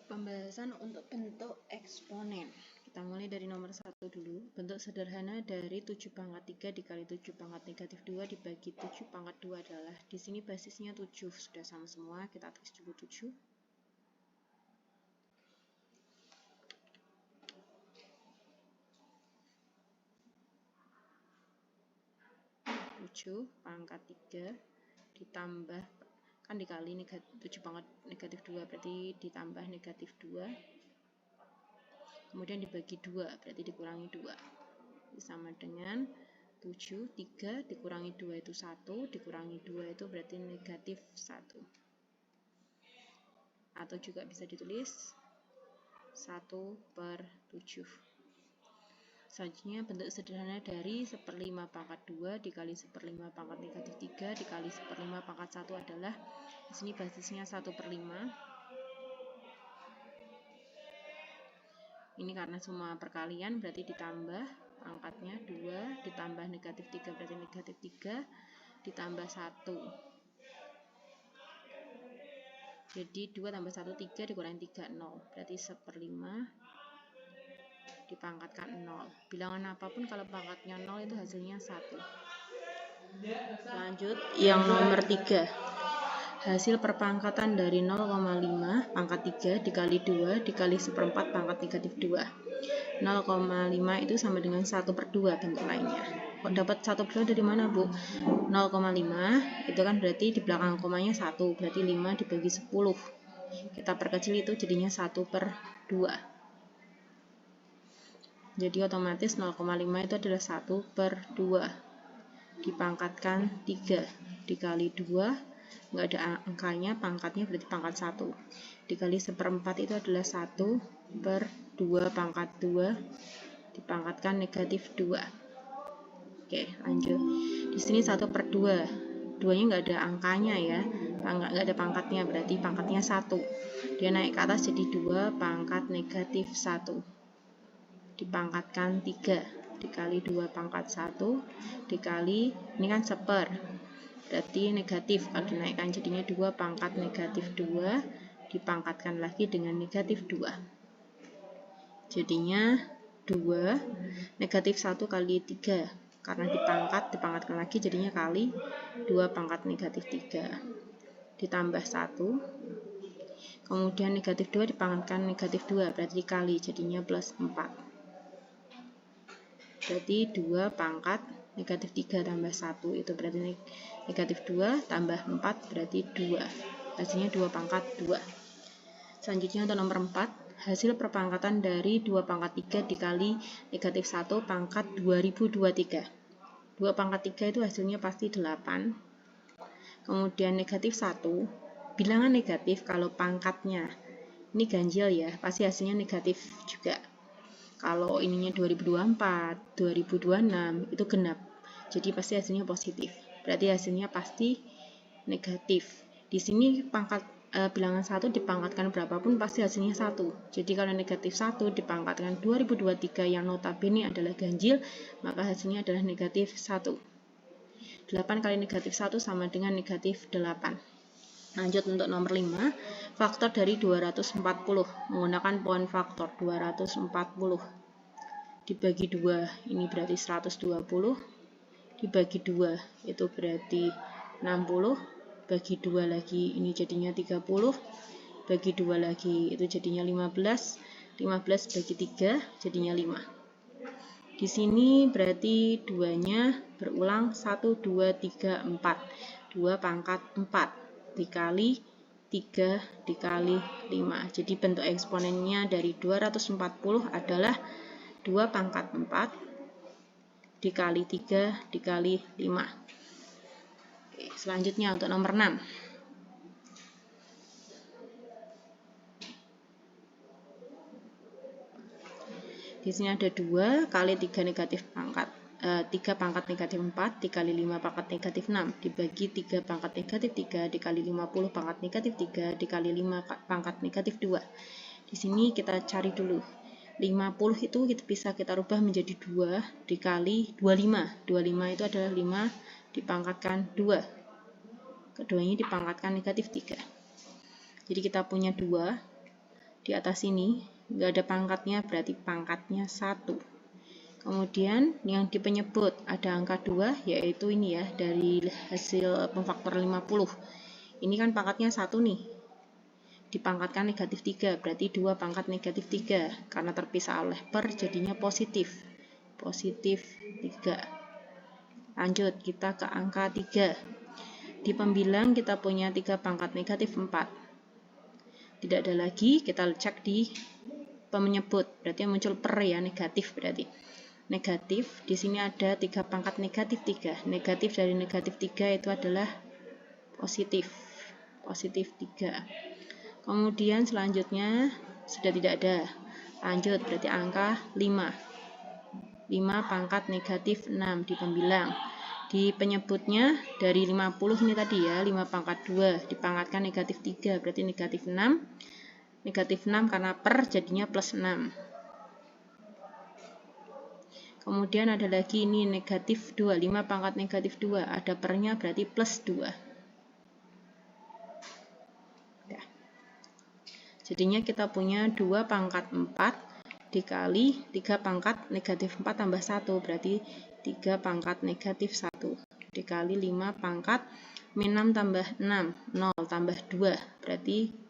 Pembahasan untuk bentuk eksponen. Kita mulai dari nomor 1 dulu. Bentuk sederhana dari 7 pangkat 3 dikali 7 pangkat negatif 2 dibagi 7 pangkat 2 adalah, di sini basisnya 7, sudah sama semua, kita tulis dulu 7. Pangkat 3 ditambah, kan dikali 7 pangkat negatif 2 berarti ditambah negatif 2, kemudian dibagi 2 berarti dikurangi 2, sama dengan 7, 3 dikurangi 2 itu 1, dikurangi 2 itu berarti negatif 1, atau juga bisa ditulis 1/7. Selanjutnya bentuk sederhana dari 1/5 pangkat 2 dikali 1/5 pangkat negatif 3 dikali 1/5 pangkat 1 adalah, di sini basisnya 1/5. Ini karena semua perkalian berarti ditambah pangkatnya 2 ditambah negatif 3 berarti negatif 3 ditambah 1. Jadi 2 tambah 1 3 dikurangi 3 0, berarti 1/5 dipangkatkan 0. Bilangan apapun kalau pangkatnya 0 itu hasilnya 1. Lanjut yang nomor 3. Hasil perpangkatan dari 0,5 pangkat 3 dikali 2 dikali 1/4 pangkat negatif 2. 0,5 itu sama dengan 1/2 bentuk lainnya. Kok dapat 1/2 dari mana, Bu? 0,5 itu kan berarti di belakang komanya 1, berarti 5 dibagi 10. Kita perkecil itu jadinya 1/2. Jadi otomatis 0,5 itu adalah 1/2. Dipangkatkan 3 dikali 2, nggak ada angkanya, pangkatnya berarti pangkat 1. Dikali 1/4 itu adalah 1/2 pangkat 2 dipangkatkan negatif 2. Oke, lanjut. Di sini 1/2. 2-nya nggak ada angkanya ya, nggak ada pangkatnya, berarti pangkatnya 1. Dia naik ke atas jadi 2 pangkat negatif 1. Dipangkatkan 3 dikali 2 pangkat 1 dikali, ini kan 1/, berarti negatif, kalau dinaikkan jadinya 2 pangkat negatif 2 dipangkatkan lagi dengan negatif 2, jadinya 2 negatif 1 kali 3, karena dipangkatkan lagi jadinya kali 2 pangkat negatif 3 ditambah 1, kemudian negatif 2 dipangkatkan negatif 2 berarti dikali, jadinya plus 4. Berarti 2 pangkat negatif 3 tambah 1 itu berarti negatif 2 tambah 4 berarti 2. Hasilnya 2 pangkat 2. Selanjutnya untuk nomor 4, hasil perpangkatan dari 2 pangkat 3 dikali negatif 1 pangkat 2023. 2 pangkat 3 itu hasilnya pasti 8. Kemudian negatif 1, bilangan negatif kalau pangkatnya ini ganjil ya, pasti hasilnya negatif juga. Kalau ininya 2024, 2026 itu genap, jadi pasti hasilnya positif. Berarti hasilnya pasti negatif. Di sini bilangan 1 dipangkatkan berapapun pasti hasilnya 1. Jadi kalau negatif 1 dipangkatkan 2023 yang notabene adalah ganjil, maka hasilnya adalah negatif 1. 8 kali negatif 1 sama dengan negatif 8. Lanjut untuk nomor 5, faktor dari 240 menggunakan poin faktor 240 dibagi 2, ini berarti 120, dibagi 2 itu berarti 60, bagi 2 lagi ini jadinya 30, bagi 2 lagi itu jadinya 15, 15 bagi 3 jadinya 5. Di sini berarti 2-nya berulang 1, 2, 3, 4. 2 pangkat 4 dikali 3 dikali 5. Jadi bentuk eksponennya dari 240 adalah 2 pangkat 4 dikali 3 dikali 5. Oke, selanjutnya untuk nomor 6. Di sini ada 2 kali 3 negatif pangkat 3 pangkat negatif 4 dikali 5 pangkat negatif 6 dibagi 3 pangkat negatif 3 dikali 50 pangkat negatif 3 dikali 5 pangkat negatif 2. Di sini kita cari dulu. 50 itu bisa kita rubah menjadi 2 dikali 25. 25 itu adalah 5 dipangkatkan 2. Keduanya dipangkatkan negatif 3. Jadi kita punya 2 di atas ini, nggak ada pangkatnya, berarti pangkatnya 1. Kemudian yang di penyebut ada angka 2, yaitu ini ya, dari hasil pemfaktor 50. Ini kan pangkatnya 1 nih. Dipangkatkan negatif 3, berarti 2 pangkat negatif 3. Karena terpisah oleh per, jadinya positif. Positif 3. Lanjut, kita ke angka 3. Di pembilang kita punya 3 pangkat negatif 4. Tidak ada lagi, kita cek di pemenyebut, berarti yang muncul per ya, negatif berarti. Negatif, di sini ada 3 pangkat negatif 3. Negatif dari negatif 3 itu adalah positif. Positif 3. Kemudian selanjutnya sudah tidak ada. Lanjut, berarti angka 5. 5 pangkat negatif 6 di pembilang. Di penyebutnya dari 50 ini tadi ya, 5 pangkat 2 dipangkatkan negatif 3, berarti negatif 6. Negatif 6 karena per jadinya plus 6. Kemudian ada lagi ini negatif 2, 5 pangkat negatif 2, ada pernya berarti plus 2. Ya. Jadinya kita punya 2 pangkat 4 dikali 3 pangkat negatif 4 tambah 1, berarti 3 pangkat negatif 1 dikali 5 pangkat min 6 tambah 6, 0 tambah 2, berarti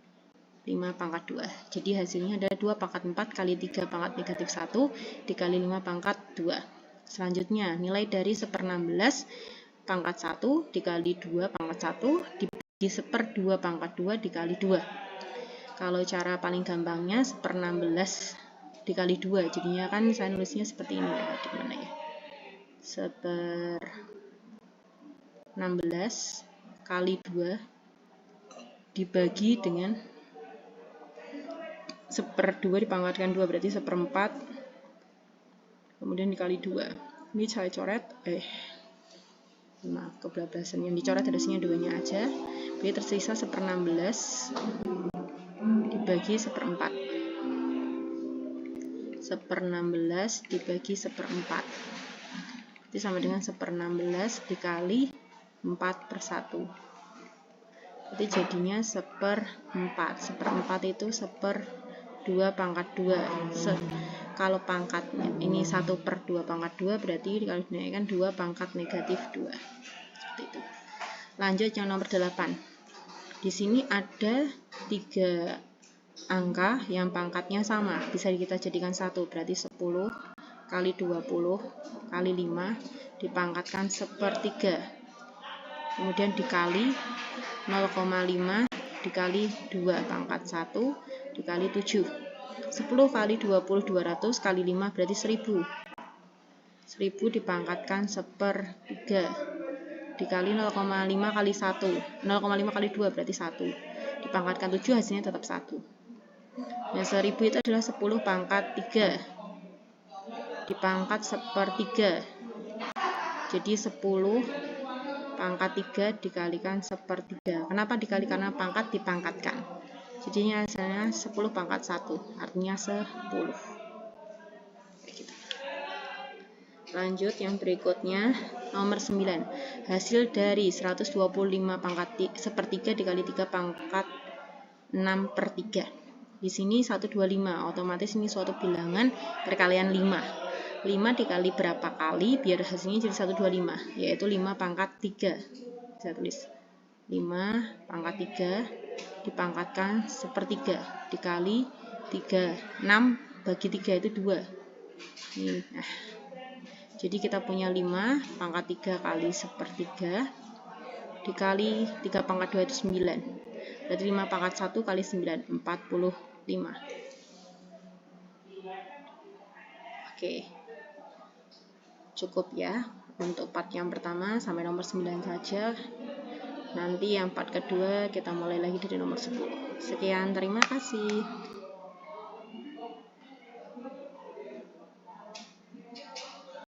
5 pangkat 2. Jadi hasilnya ada 2 pangkat 4 kali 3 pangkat negatif 1 dikali 5 pangkat 2. Selanjutnya, nilai dari 1/16 pangkat 1 dikali 2 pangkat 1 dibagi 1/2 pangkat 2 dikali 2. Kalau cara paling gampangnya 1/16 dikali 2, jadinya kan saya nulisnya seperti ini ya, di mana ya? 1/16 kali 2 dibagi dengan 1/2 dipangkatkan 2, berarti 1/4, kemudian dikali 2. Ini saya coret, maaf kebablasan, yang dicoret ada sini 2-nya aja, jadi tersisa 1/16 dibagi 1/4. 1/16 dibagi 1/4, itu sama dengan 1/16 dikali 4/1, jadi jadinya 1/4. 1/4 itu 1/2 pangkat 2. Kalau pangkatnya ini 1/2 pangkat 2, berarti kalau dinaikkan 2 pangkat negatif 2. Seperti itu. Lanjut yang nomor 8. Di sini ada 3 angka yang pangkatnya sama, bisa kita jadikan 1, berarti 10 kali 20 kali 5 dipangkatkan 1/3, kemudian dikali 0,5 dikali 2 pangkat 1 dikali 7. 10 kali 20 200 kali 5 berarti 1000. 1000 dipangkatkan 1/3 dikali 0,5 kali 1, 0,5 kali 2 berarti 1, dipangkatkan 7 hasilnya tetap 1. Nah, 1000 itu adalah 10 pangkat 3 dipangkat 1/3, jadi 10 pangkat 3 dikalikan 1/3. Kenapa dikali? Karena pangkat dipangkatkan, jadinya hasilnya 10 pangkat 1, artinya 10. Lanjut yang berikutnya, nomor 9. Hasil dari 125 pangkat 1/3 dikali 3 pangkat 6/3. Di sini 125, otomatis ini suatu bilangan perkalian 5. 5 dikali berapa kali biar hasilnya jadi 125, yaitu 5 pangkat 3. Saya tulis 5 pangkat 3 dipangkatkan 1/3 dikali 3. 6 bagi 3 itu 2. Nah, jadi kita punya 5 pangkat 3 kali 1/3 dikali 3 pangkat 2 itu 9. Berarti 5 pangkat 1 kali 9, 45. Oke. Cukup ya untuk part yang pertama sampai nomor 9 saja. Nanti yang part kedua kita mulai lagi dari nomor 10. Sekian, terima kasih.